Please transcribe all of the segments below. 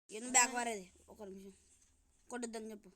ఎందుకు బ్యాక్ వారేది ఒక నిమిషం కొట్టద్దని చెప్పు.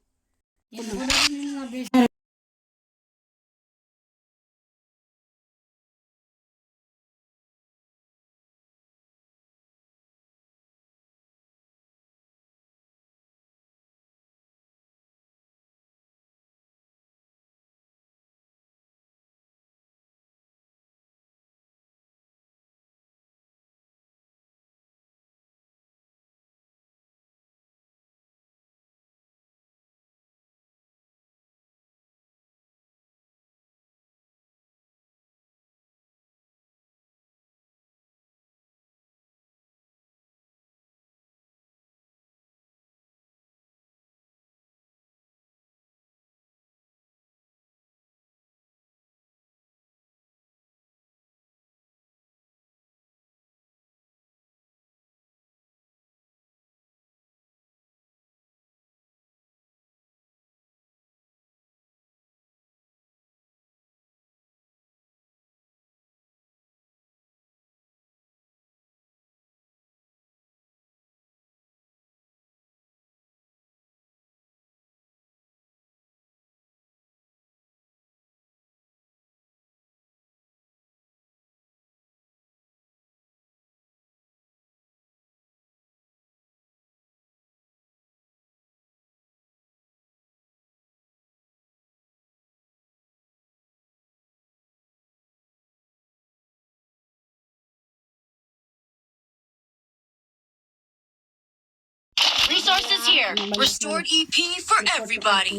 Resources here. Restored EP for everybody.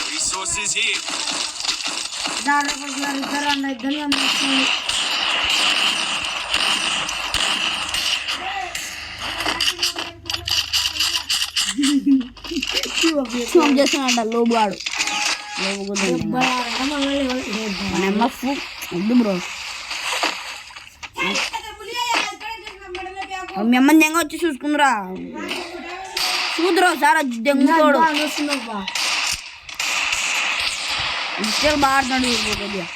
Resources here. చేస్తానంట లోబుగాడు వద్దు బ్రో. మీ అమ్మని దెంగ వచ్చి చూసుకుందిరా చూదురా సార్ దెంగుతోడు ఇష్టలు బాగా ఆడుతున్నాడు కొద్దిగా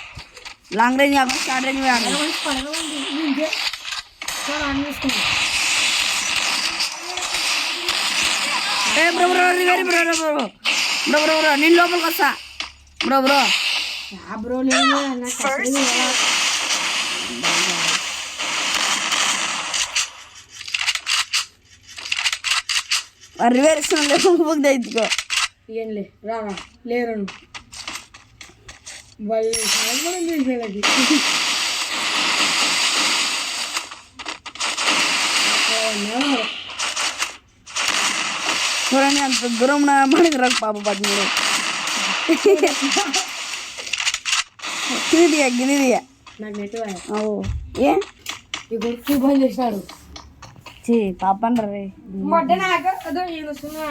లాంగ్ రేంజ్ కాకుండా షార్ట్ రేంజ్ ఆడాలి. బ్రో బ్రో రివెరీ bro bro bro bro bro నేను లోపలికి వస్తా బ్రో బ్రో బ్రో రివర్స్ తెచ్చుకో ఏంలే రావా లేరు వాళ్ళు వీళ్ళకి చూడండి అంత దూరం మనకి రాకు పాప పద్మూడు గిరిదియా గిరిదియా నాకు నెట్ ఏ ఇప్పుడు ఫోన్ చేశాడు పాపన్ రే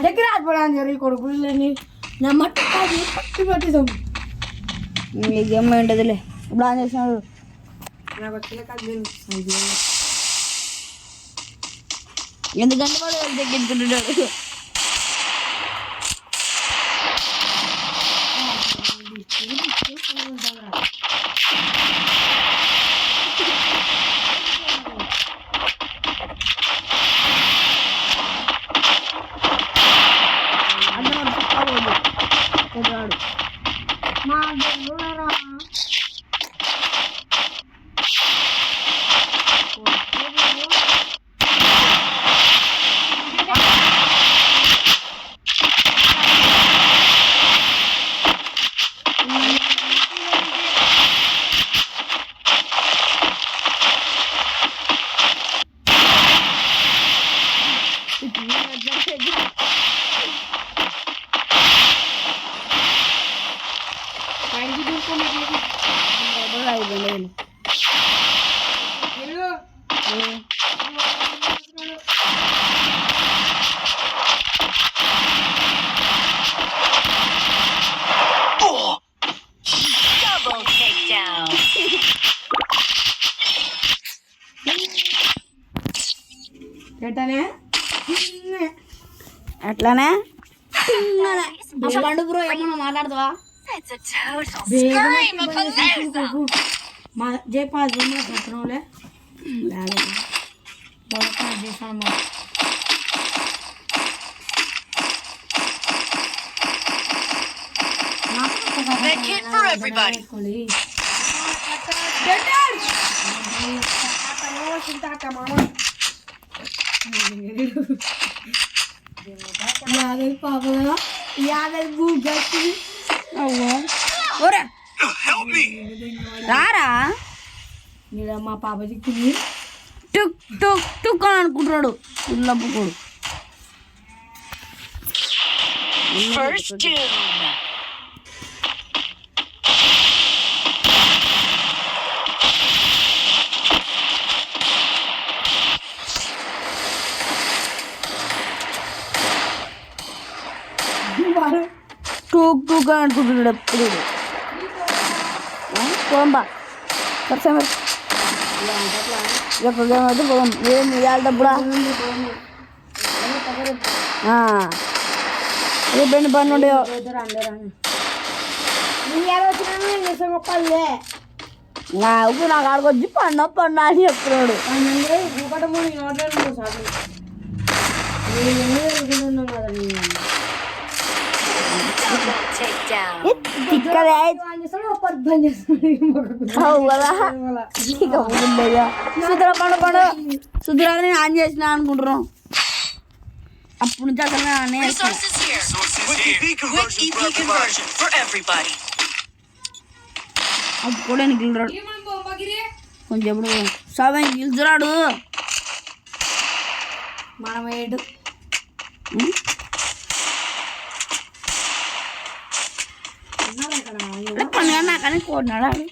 దగ్గర ఆడిపోయాను జరి కొడుకు నా మట్టి కాదు పట్టి పట్టిదాం గేమ్ ఉంటుందిలే ఇప్పుడు ఆన్ చేసినాడు. నాకు వచ్చిన కాదు ఎందుకంటే వాడు తగ్గించుకుంటున్నాడు. అట్లానే పండు బ్రో ఏమన్నా మాట్లాడతావా? జయపాల్ చేశాను Med kit for everybody. Yadav పాపగా Yadav బూగట్టి అవ్వా ఓరా Help me. రారా ఇక్కడ మా పాప చిక్కింది టుక్ టుక్ టుక్ అని అనుకుంటున్నాడు లబ్బుకోడు First doom. టుక్ టుక్ అని అనుకుంటున్నాడు ఎప్పుడు పోంబా ఖర్చు ఎప్పుడు అయితే పోదాం ఏం ఇవ్వాలి డబ్బుడా రేపు పని ఉండేవో పల్లె నాకు ఆడకొచ్చి పన్ను అని చెప్తున్నాడు Takedown. తిక్కదే సుధుర పండు సుధుర నేను ఆన్ చేసిన అనుకుంటున్నాం అప్పుడు నుంచి అసలు నేను ఆన్ చేసిన Resources here. Quick EP conversion for everybody. అప్పుడు కూడా నేను గిల్రాడు కొంచెం ఎప్పుడు సవన్ గిల్చురాడు మనం ఏడు పండుగ నాకని కోడినాడు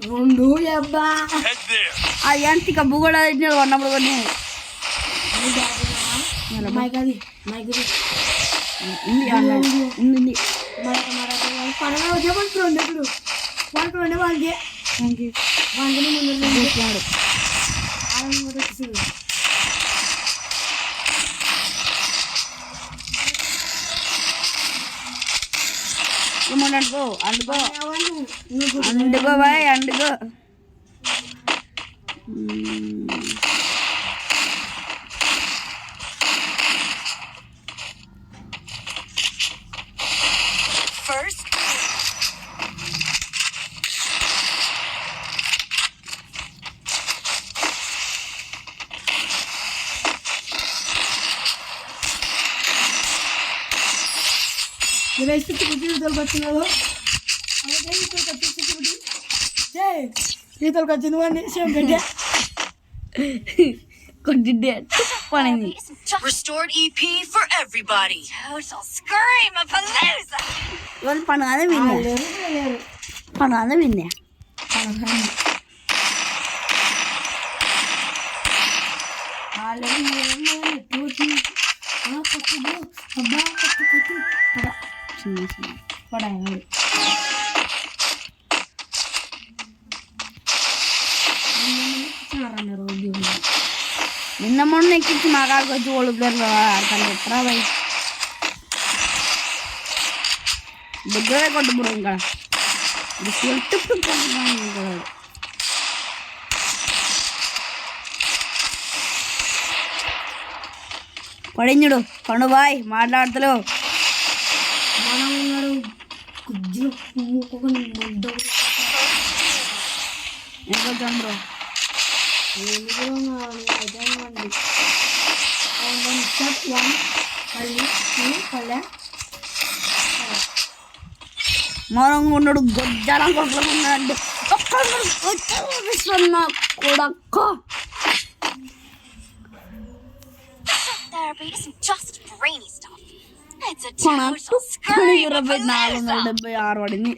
రెండు అబ్బా అది అంత కబ్బు కూడా ఉన్నప్పుడు కొన్ని మైక్ అది మైక్ ఉంది పండుగ వచ్చేమంటుండే ఇప్పుడు వాళ్ళకి ఉండే వాళ్ళకి వాళ్ళకి ముందు అనుకో అందుకో అందుకో బాయ్ అందుకో First. వచ్చినాడు ఈతలకు వచ్చింది వాడిని సేమ్ గడ్డ కొద్దిడ్డే పనింది Restored EP for everybody. Total scream of Palooza. ఇవాళ పండుగ విన్నా లేరు పండుగ విన్నా చిన్న చిన్న పడాయి నిన్న మొన్న ఎక్కించి మా కాడికి వచ్చి ఓళ్ళు ప్లేయర్లు అసలు ఎప్పుడా పోయి దగ్గరే కొట్టుబడు ఇంకా పడించుడు పండు బాయ్ మాట్లాడతలేవు మనం ఉన్నాడు కుజ్జులు మూకొని ముద్ద ఎంత బ్రో మౌనంగా ఉన్నాడు గొజ్జాలం కొట్టుకున్నాడు కొడక్క Therapy isn't just brainy stuff. It's a total scream of 476 పడింది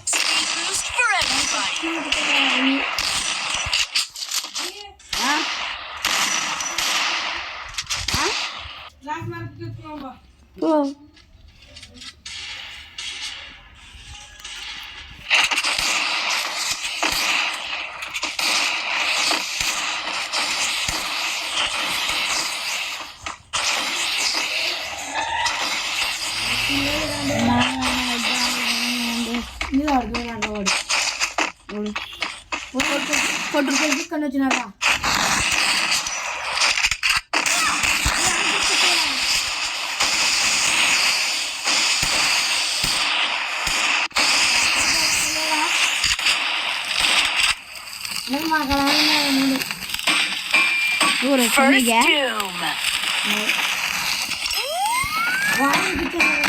Speed boost for everybody. కొట్టు ఇక్కడ వచ్చినారా అక్కడ ఉన్నాయి ముందు. ఊరు First చిన్నగా doom. వాడికి ఇచ్చేసారు.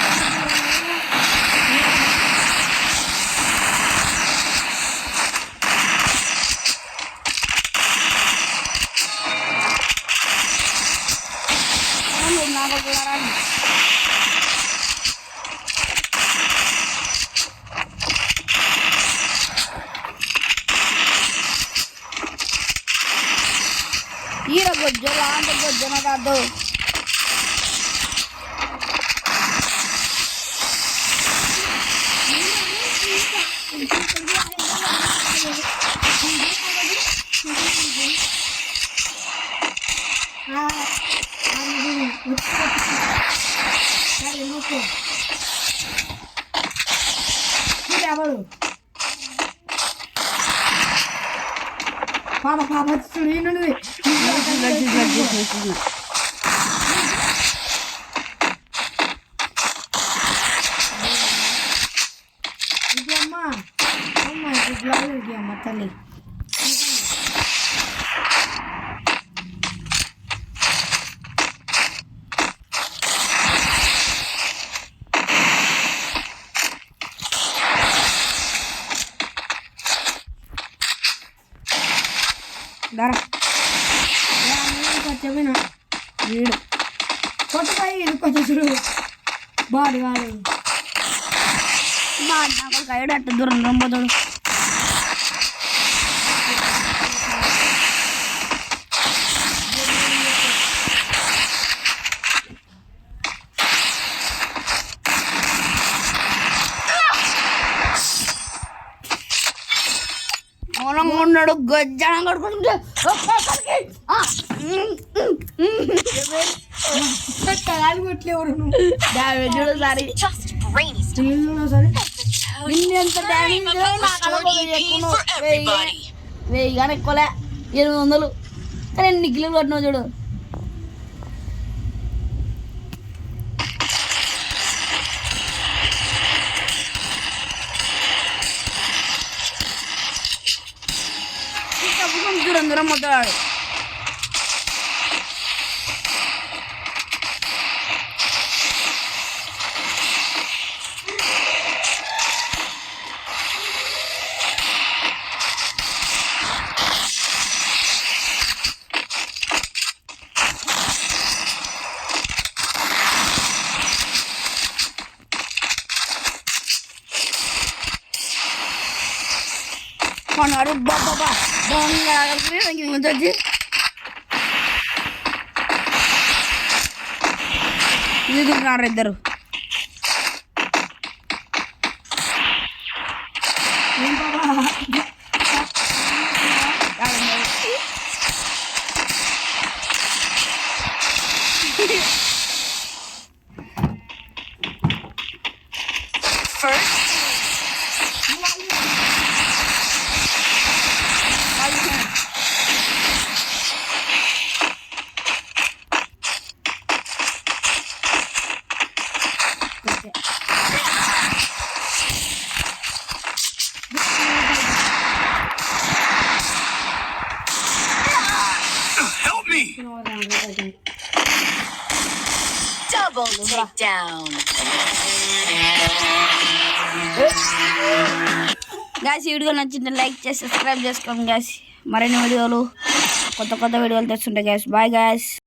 నాకు ఈర గొజ్జు లాంటి గొజ్జున కాదు ఎవరు పాప పాప చూడు ఈయనది. ఇది అమ్మ అమ్మ ఇది అమ్మ తల్లి. ధర చెప్పిన వీడు కొట్టకాయ ఇది కొంచెం చూడు బాడీ వాడు నాకు కైడు అట్ట దూరం రొంపోతాడు ఉన్నాడు గజ్జన కడుకుంటే కొట్లేవరు నువ్వు damage sorry Just brainstorm. Steel సరే నిన్నెంత Scream of a EP for everybody. 1000 కానీ ఎక్కువలే 800 కానీ ఎన్ని కిలోలు కొట్టినావు చూడు దూరం దూరం మొత్తాడు కొన్నాడు బాబా దొంగ వచ్చి దిగుతున్నారు ఇద్దరు ఏం బాబా First, Help me! double takedown. Guys ఈ వీడియో నచ్చింది లైక్ చేసి సబ్స్క్రైబ్ చేసుకోండి గాయస్ మరిన్ని వీడియోలు కొత్త వీడియోలు తెస్తుంటాయి గాయస్ బాయ్ గాయస్